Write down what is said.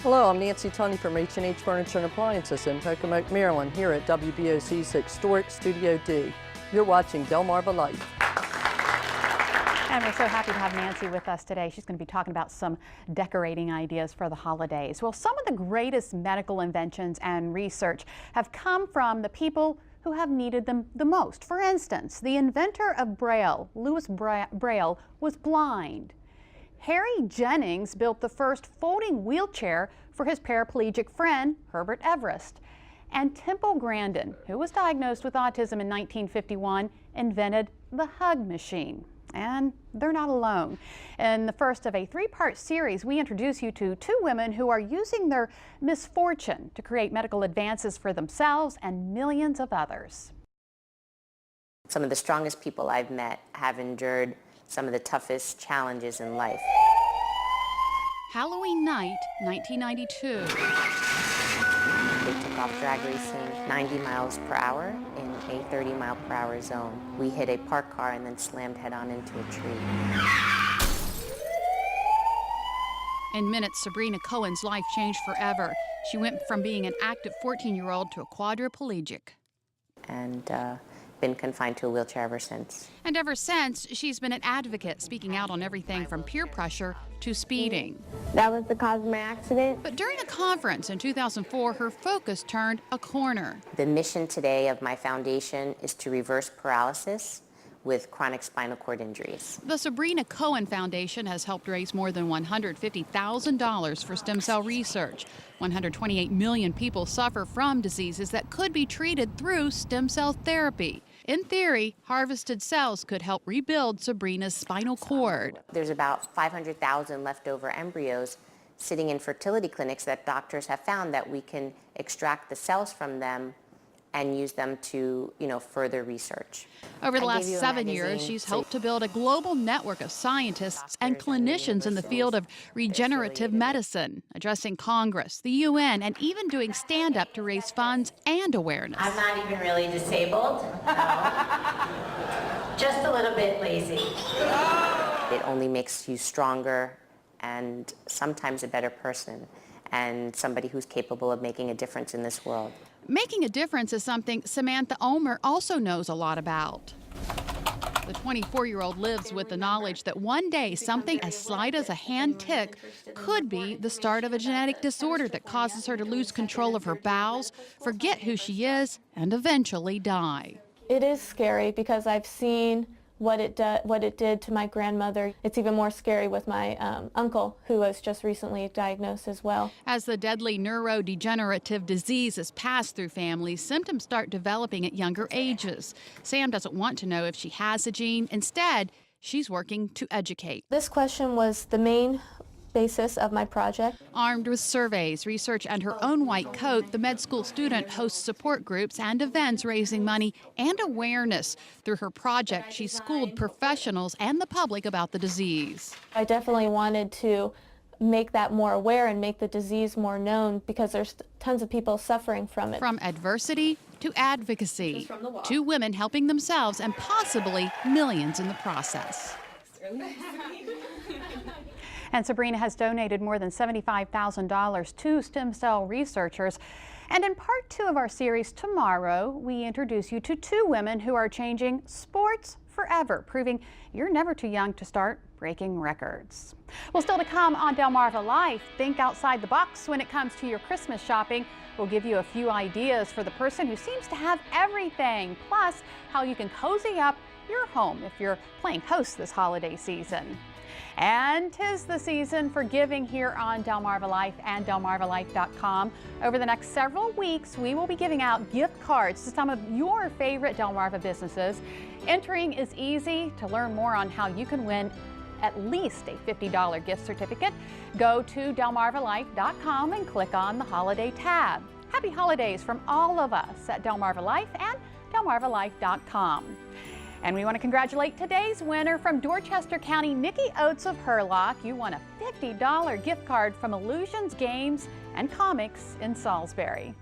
Hello, I'm Nancy Tunney from H&H Furniture and Appliances in Pocomoke, Maryland, here at WBOC's Historic Studio D. You're watching Delmarva Life. And we're so happy to have Nancy with us today. She's going to be talking about some decorating ideas for the holidays. Well, some of the greatest medical inventions and research have come from the people who have needed them the most. For instance, the inventor of Braille, Louis Braille, was blind. Harry Jennings built the first folding wheelchair for his paraplegic friend, Herbert Everest. And Temple Grandin, who was diagnosed with autism in 1951, invented the hug machine. And they're not alone. In the first of a three-part series, we introduce you to two women who are using their misfortune to create medical advances for themselves and millions of others. Some of the strongest people I've met have endured some of the toughest challenges in life. Halloween night, 1992. They took off drag racing 90 miles per hour in a 30-mile-per-hour zone. We hit a parked car and then slammed head-on into a tree. In minutes, Sabrina Cohen's life changed forever. She went from being an active 14-year-old to a quadriplegic. And been confined to a wheelchair ever since. And ever since, she's been an advocate, speaking out on everything from peer pressure to speeding. That was the cause of my accident. But during a conference in 2004, her focus turned a corner. The mission today of my foundation is to reverse paralysis with chronic spinal cord injuries. The Sabrina Cohen Foundation has helped raise more than $150,000 for stem cell research. 128 million people suffer from diseases that could be treated through stem cell therapy. In theory, harvested cells could help rebuild Sabrina's spinal cord. There's about 500,000 leftover embryos sitting in fertility clinics that doctors have found that we can extract the cells from them and use them to, further research. Over the last 7 years, she's helped to build a global network of scientists and clinicians in the field of regenerative medicine, addressing Congress, the UN, and even doing stand-up to raise funds and awareness. I'm not even really disabled, no. Just a little bit lazy. It only makes you stronger and sometimes a better person and somebody who's capable of making a difference in this world. Making a difference is something Samantha Ulmer also knows a lot about. The 24-year-old lives with the knowledge that one day something as slight as a hand tick could be the start of a genetic disorder that causes her to lose control of her bowels, forget who she is, and eventually die. It is scary because I've seen what it did to my grandmother. It's even more scary with my uncle, who was just recently diagnosed as well. As the deadly neurodegenerative disease is passed through families, symptoms start developing at younger ages. Sam doesn't want to know if she has a gene. Instead, she's working to educate. This question was the main basis of my project. Armed with surveys, research, and her own white coat, the med school student hosts support groups and events raising money and awareness. Through her project, she schooled professionals and the public about the disease. I definitely wanted to make that more aware and make the disease more known because there's tons of people suffering from it. From adversity to advocacy, two women helping themselves and possibly millions in the process. And Sabrina has donated more than $75,000 to stem cell researchers. And in part 2 of our series tomorrow, we introduce you to two women who are changing sports forever, proving you're never too young to start breaking records. Well, still to come on Delmarva Life, think outside the box when it comes to your Christmas shopping. We'll give you a few ideas for the person who seems to have everything, plus how you can cozy up your home if you're playing host this holiday season. And 'tis the season for giving here on Delmarva Life and DelmarvaLife.com. Over the next several weeks, we will be giving out gift cards to some of your favorite Delmarva businesses. Entering is easy. To learn more on how you can win at least a $50 gift certificate, go to DelmarvaLife.com and click on the Holiday tab. Happy holidays from all of us at Delmarva Life and DelmarvaLife.com. And we want to congratulate today's winner from Dorchester County, Nikki Oates of Hurlock. You won a $50 gift card from Illusions Games and Comics in Salisbury.